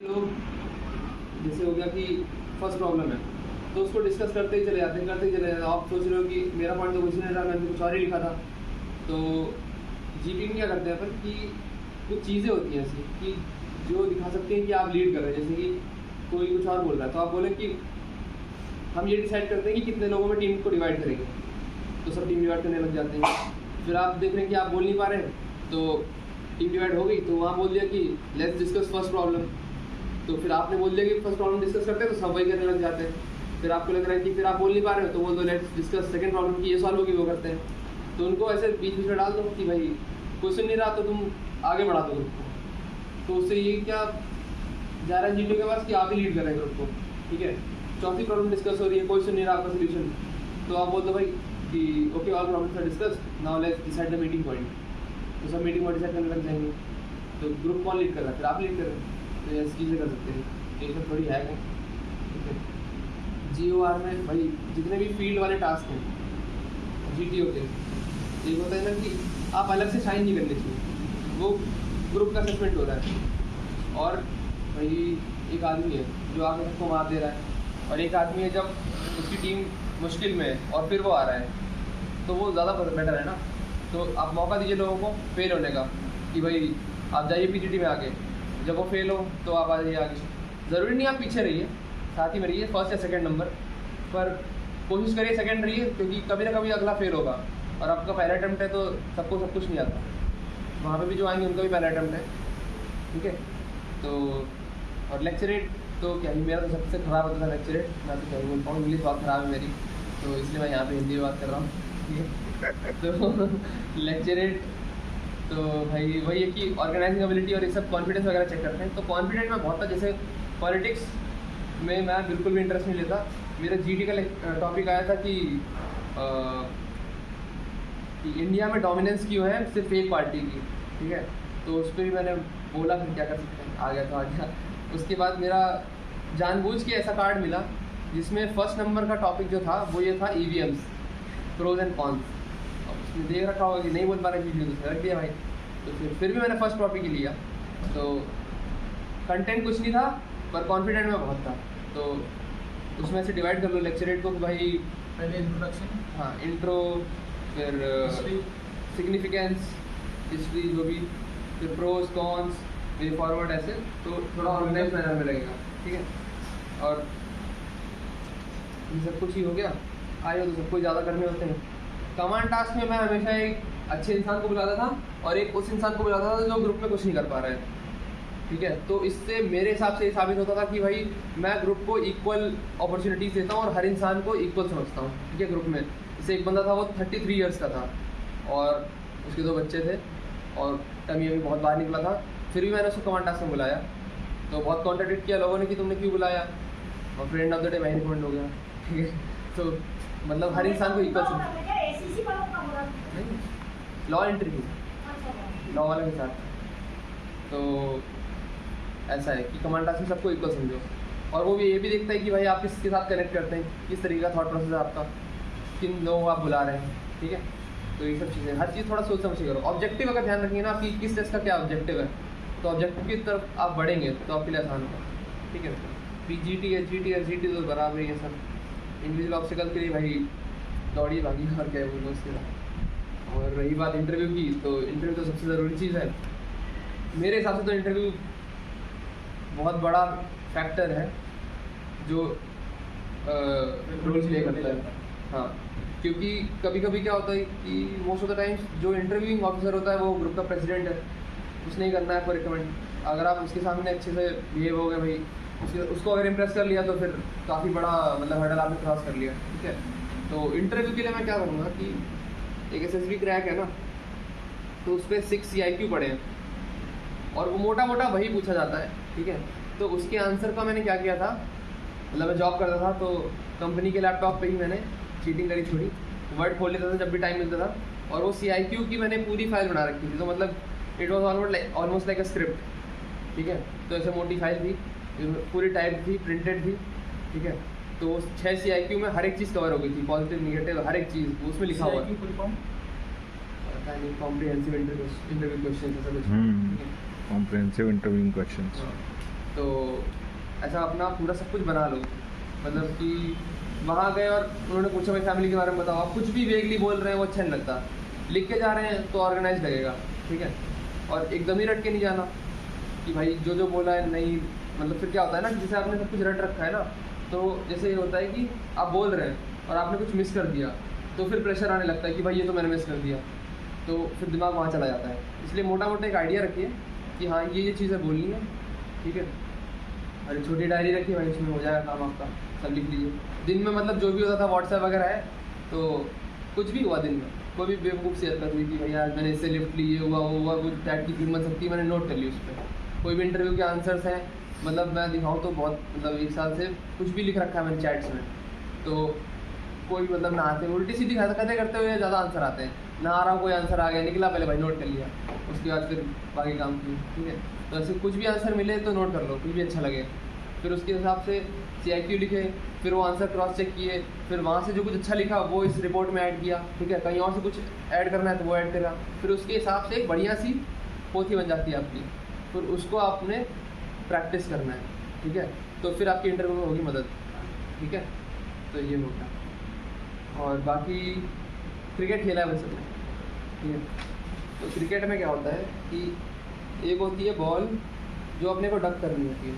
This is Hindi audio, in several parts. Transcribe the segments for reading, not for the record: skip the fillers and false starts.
लोग जैसे हो गया कि फर्स्ट प्रॉब्लम है तो उसको डिस्कस करते ही चले जाते हैं। आप सोच रहे हो कि मेरा पॉइंट तो कुछ नहीं रहा, मैंने कुछ और ही लिखा था। तो जीपी में क्या करते हैं अपन कि कुछ चीज़ें होती हैं ऐसी कि जो दिखा सकते हैं कि आप लीड कर रहे हैं। जैसे कि कोई कुछ और बोल रहा है तो आप बोलें कि हम ये डिसाइड करते हैं कि कितने लोगों में टीम को डिवाइड करेंगे, तो सब टीम डिवाइड करने लग जाते हैं। फिर आप देख रहे हैं कि आप बोल नहीं पा रहे तो टीम डिवाइड हो गई, तो वहाँ बोल दिया कि लेट्स डिस्कस फर्स्ट प्रॉब्लम। तो फिर आपने बोल दिया कि फर्स्ट प्रॉब्लम डिस्कस करते हैं तो सब वही करने लग जाते हैं। फिर आपको लग रहा है कि फिर आप बोल नहीं पा रहे हो तो बोल दो लेट्स डिस्कस सेकंड प्रॉब्लम की ये सॉल्व होगी, वो करते हैं। तो उनको ऐसे बीच बीच में डाल दो कि भाई कोई सुन नहीं रहा तो तुम आगे बढ़ा दो ग्रुप को। तो उससे ये क्या जा रहा है जीटीओ के पास कि आप ही लीड कर रहे हैं ग्रुप को, ठीक है। चौथी प्रॉब्लम डिस्कस हो रही है, कोई सुन नहीं रहा आपका सोल्यूशन, तो आप बोल दो भाई कि okay all problems are discuss, now let's decide the meeting point. तो सब मीटिंग पॉइंट डिसाइड करने लग जाएंगे। तो ग्रुप कौन लीड कर रहा है, फिर आप लीड कर रहे हैं। तो ऐसी चीज़ें कर सकते हैं, ये सब थोड़ी हैक है, ठीक है। GOR में भाई जितने भी फील्ड वाले टास्क हैं GTO के, एक होता है ना कि आप अलग से साइन नहीं करने चाहिए, वो ग्रुप का असेसमेंट हो रहा है। और भाई एक आदमी है जो आगे सबको मार दे रहा है, और एक आदमी है जब उसकी टीम मुश्किल में है और फिर वो आ रहा है, तो वो ज़्यादा बेटर है ना। तो आप मौका दीजिए लोगों को फेल होने का कि भाई आप जाइए PGT में आगे, जब वो फेल हो तो आप आ जाइए आगे। ज़रूरी नहीं आप पीछे रहिए, साथ ही में रहिए फर्स्ट या सेकंड नंबर पर, कोशिश करिए सेकंड रहिए, क्योंकि कभी ना कभी अगला फेल होगा और आपका पहला अटैम्प्ट है तो सबको सब कुछ नहीं आता। वहाँ पे भी जो आएंगे उनका भी पहला अटैम्प्ट है, ठीक है। तो और लेक्चर रेट तो क्या ही, मेरा तो सबसे ख़राब होता था लेक्चर रेट। मैं तो क्या ही बोलता हूँ, इंग्लिश बहुत ख़राब है मेरी, तो इसलिए मैं यहाँ पे हिंदी में बात कर रहा हूँ, ठीक है। तो लेक्चर रेट तो भाई वही है कि ऑर्गेनाइजिंग एबिलिटी और ये सब कॉन्फिडेंस वगैरह चेक करते हैं। तो कॉन्फिडेंट में बहुत था, जैसे पॉलिटिक्स में मैं बिल्कुल भी इंटरेस्ट नहीं लेता। मेरा GT का टॉपिक आया था कि इंडिया में डोमिनेंस क्यों है सिर्फ एक पार्टी की, ठीक है। तो उस पर भी मैंने बोला फिर क्या कर सकते हैं, आ गया तो आ गया। उसके बाद मेरा जानबूझ के ऐसा कार्ड मिला जिसमें फर्स्ट नंबर का टॉपिक जो था वो ये था EVMs, प्रोज एंड कॉन्स। उसमें देख रखा होगा कि नहीं बोल पा रहे वीडियो, तो रख दिया भाई। तो फिर भी मैंने फर्स्ट टॉपिक ही लिया। तो कंटेंट कुछ नहीं था पर कॉन्फिडेंट में बहुत था। तो उसमें से डिवाइड कर लो लेक्चर रेट को कि भाई पहले इंट्रोडक्शन, हाँ इंट्रो, फिर सिग्निफिकेंस, हिस्ट्री जो भी, फिर प्रोज कॉन्स, वे फॉरवर्ड, ऐसे। तो थोड़ा ऑर्गेनाइज मैनर में लगेगा, ठीक है। और ये सब कुछ ही हो गया। आए हो तो सबको ज़्यादा करने होते हैं। कमांड टास्क में मैं हमेशा एक अच्छे इंसान को बुलाता था और एक उस इंसान को बुलाता था जो ग्रुप में कुछ नहीं कर पा रहा है, ठीक है। तो इससे मेरे हिसाब से ये साबित होता था कि भाई मैं ग्रुप को इक्वल अपॉर्चुनिटीज़ देता हूँ और हर इंसान को इक्वल समझता हूँ, ठीक है। ग्रुप में जैसे एक बंदा था वो 33 ईयर्स का था और उसके 2 बच्चे थे और टमी अभी बहुत बाहर निकला था, फिर भी मैंने उसको कमांड टास्क में बुलाया। तो बहुत कॉन्ट्रडिक्ट किया लोगों ने कि तुमने क्यों बुलाया, और फ्रेंड ऑफ द डे मैं रिकमेंड हो गया, ठीक है। तो मतलब हर इंसान को इक्वल समझ, लॉ इंटरव्यू लॉ वाले के साथ। तो ऐसा है कि कमांड टास्क में सबको इक्वल समझो, और वो भी ये भी देखता है कि भाई आप किसके साथ कनेक्ट करते हैं, किस तरीके का थॉट प्रोसेस है आपका, किन लोगों को आप बुला रहे हैं, ठीक है। तो ये सब चीज़ें, हर चीज़ थोड़ा सोच समझ के करो। ऑब्जेक्टिव अगर ध्यान रखेंगे ना कि किस टेस्ट का क्या ऑब्जेक्टिव है, तो ऑब्जेक्टिव की तरफ आप बढ़ेंगे तो आपके लिए आसान होगा, ठीक है। PGT HGT SGT तो बराबर ही है सब। इंडिविजुअल ऑब्स्टिकल के लिए भाई दौड़ी भागी और क्या बोलो उसके बाद। और रही बात इंटरव्यू की, तो इंटरव्यू तो सबसे ज़रूरी चीज़ है मेरे हिसाब से। तो इंटरव्यू बहुत बड़ा फैक्टर है जो रोल प्ले करता है, हाँ। क्योंकि कभी कभी क्या होता है कि मोस्ट ऑफ द टाइम्स जो इंटरव्यूइंग ऑफिसर होता है वो ग्रुप का प्रेसिडेंट है, उसने ही करना है आपको रिकमेंड। अगर आप उसके सामने अच्छे से बिहेव हो गए भाई, उसको अगर इम्प्रेस कर लिया तो फिर काफ़ी बड़ा मतलब हर्डल आपने क्रॉस कर लिया, ठीक है। तो इंटरव्यू के लिए मैं क्या करूँगा कि एक SSB क्रैक है ना, तो उस पर 6 CIQ पढ़े हैं और वो मोटा मोटा वही पूछा जाता है, ठीक है। तो उसके आंसर का मैंने क्या किया था, मतलब मैं जॉब करता था तो कंपनी के लैपटॉप पे ही मैंने चीटिंग करी थोड़ी, वर्ड खोल लेता था जब भी टाइम मिलता था, और वो CIQ की मैंने पूरी फाइल बना रखी थी। तो मतलब it was almost like a script, ठीक है। तो ऐसे मोटी फाइल थी, पूरी टाइप थी, प्रिंटेड थी, ठीक है। तो 6 CIQ में हर एक चीज़ कवर हो गई थी, पॉजिटिव निगेटिव हर एक चीज़ उसमें लिखा हुआ है। कॉम्प्रिहेंसिव इंटरव्यू क्वेश्चन ऐसा कुछ, कॉम्प्रिहेंसिव इंटरव्यू क्वेश्चंस। तो ऐसा अपना पूरा सब कुछ बना लो, मतलब कि वहाँ गए और उन्होंने पूछा भाई फैमिली के बारे में बताओ, आप कुछ भी वेगली बोल रहे हैं वो अच्छा नहीं लगता, लिख के जा रहे हैं तो ऑर्गेनाइज लगेगा, ठीक है। और एकदम ही रट के नहीं जाना कि भाई जो बोला है नहीं, मतलब फिर क्या होता है ना कि जैसे आपने सब कुछ रट रखा है ना, तो जैसे ये होता है कि आप बोल रहे हैं और आपने कुछ मिस कर दिया तो फिर प्रेशर आने लगता है कि भाई ये तो मैंने मिस कर दिया, तो फिर दिमाग वहाँ चला जाता है। इसलिए मोटा मोटा एक आइडिया रखिए कि हाँ ये चीज़ें बोलनी है, ठीक है। और एक छोटी डायरी रखिए भाई, उसमें हो जाएगा काम आपका, सब लिख लीजिए। दिन में मतलब जो भी होता था व्हाट्सएप वगैरह है, तो कुछ भी हुआ दिन में, कोई भी बेवकूफ़ सी हरकत हुई कि भाई आज मैंने इससे लिफ्ट ली, ये हुआ वो हुआ, कुछ टैट की कीमत सकती है, मैंने नोट कर ली उस पर। कोई भी इंटरव्यू के आंसर्स हैं, मतलब मैं दिखाऊँ तो बहुत, मतलब 1 साल से कुछ भी लिख रखा है मैंने चैट्स में, तो कोई मतलब ना आते उल्टी सीधी हरकतें करते हुए ज़्यादा आंसर आते हैं। ना आ रहा हूँ, कोई आंसर आ गया, निकला, पहले भाई नोट कर लिया, उसके बाद फिर बाकी काम किए, ठीक है। तो ऐसे कुछ भी आंसर मिले तो नोट कर लो, कुछ भी अच्छा लगे, फिर उसके हिसाब से CIQ लिखे, फिर वो आंसर क्रॉस चेक किए, फिर वहाँ से जो कुछ अच्छा लिखा वो इस रिपोर्ट में ऐड किया, ठीक है। कहीं और से कुछ ऐड करना है तो वो ऐड करा, फिर उसके हिसाब से एक बढ़िया सी पोथी बन जाती है आपकी, फिर उसको आपने प्रैक्टिस करना है, ठीक है। तो फिर आपकी इंटरव्यू में होगी मदद, ठीक है। तो ये हो गया। और बाकी क्रिकेट खेला है वैसे तो, ठीक है। तो क्रिकेट में क्या होता है कि एक होती है बॉल जो अपने को डक करनी होती है,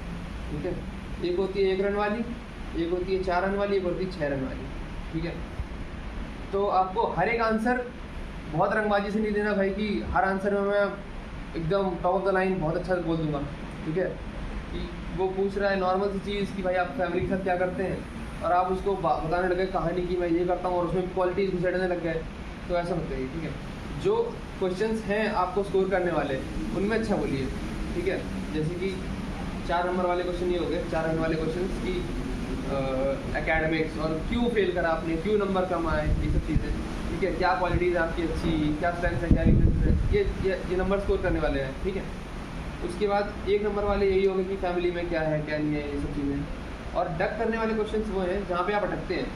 ठीक है। एक होती है 1 रन वाली, एक होती है 4 रन वाली, एक होती है 6 रन वाली, ठीक है। तो आपको हर एक आंसर बहुत रंगबाजी से नहीं देना भाई कि हर आंसर में मैं एकदम टॉप ऑफ द लाइन बहुत अच्छा बोल दूंगा, ठीक है। कि वो पूछ रहा है नॉर्मल सी चीज़ कि भाई आप फैमिली के साथ क्या करते हैं, और आप उसको बताने लगे कहानी की मैं ये करता हूँ और उसमें क्वालिटीज़ घुसेड़ने लग गए, तो ऐसा मत करिए, ठीक है। जो क्वेश्चंस हैं आपको स्कोर करने वाले उनमें अच्छा बोलिए, ठीक है। जैसे कि 4 नंबर वाले क्वेश्चन ये हो गए, 4 रन वाले क्वेश्चन की एकेडमिक्स और क्यों फेल करा आपने, क्यों नंबर कम आए, ये सब चीज़ें, ठीक है। क्या क्वालिटीज़ आपकी अच्छी, क्या स्ट्रेंथ है, क्या वीकनेस है, ये नंबर स्कोर करने वाले हैं, ठीक है। उसके बाद 1 नंबर वाले यही होगा कि फैमिली में क्या है क्या नहीं है, ये सब चीज़ें। और डक करने वाले क्वेश्चंस वो हैं जहाँ पे आप अटकते हैं,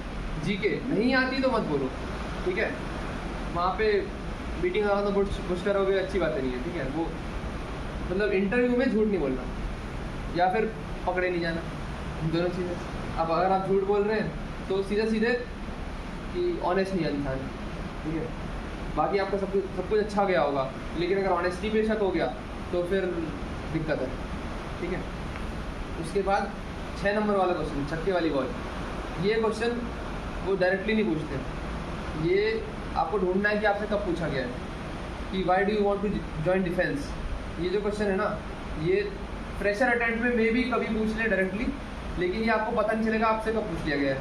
जीके नहीं आती तो मत बोलो, ठीक है। वहाँ पे मीटिंग आना तो बुश करोगे, अच्छी बात नहीं है, ठीक है। वो मतलब इंटरव्यू में झूठ नहीं बोलना या फिर पकड़े नहीं जाना, दोनों चीज़ें। अब अगर आप झूठ बोल रहे हैं तो सीधे कि ऑनेस्ट नहीं है इंसान, ठीक है। बाकी आपका सब कुछ अच्छा गया होगा, लेकिन अगर ऑनेस्टी पे शक हो गया तो फिर दिक्कत है, ठीक है। उसके बाद 6 नंबर वाला क्वेश्चन, छक्के वाली बॉल, ये क्वेश्चन वो डायरेक्टली नहीं पूछते, ये आपको ढूंढना है कि आपसे कब पूछा गया है कि why do you want to join defence. ये जो क्वेश्चन है ना, ये फ्रेशर अटेम्प्ट में मे भी कभी पूछ ले डायरेक्टली, लेकिन ये आपको पता नहीं चलेगा आपसे कब पूछ लिया गया है।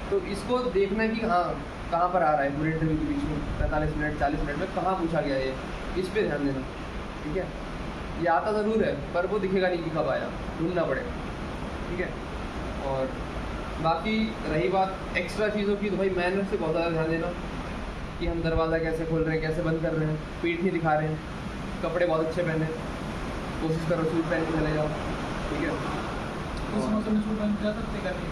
तो इसको देखना है कि हाँ कहाँ पर आ रहा है पूरे इंटरव्यू के बीच में 45 मिनट 40 मिनट में कहाँ पूछा गया है, इस पर ध्यान देना, ठीक है। ये आता ज़रूर है पर वो दिखेगा नहीं कि कब आया, ढूंढना पड़ेगा, ठीक है। और बाकी रही बात एक्स्ट्रा चीज़ों की, तो भाई मैनर से बहुत ज़्यादा ध्यान देना कि हम दरवाज़ा कैसे खोल रहे हैं, कैसे बंद कर रहे हैं, पीठ नहीं दिखा रहे हैं, कपड़े बहुत अच्छे पहने, कोशिश करो सूट पहन के चले जाओ, ठीक है। इस मौसम में सूट पहन के जा सकते हैं।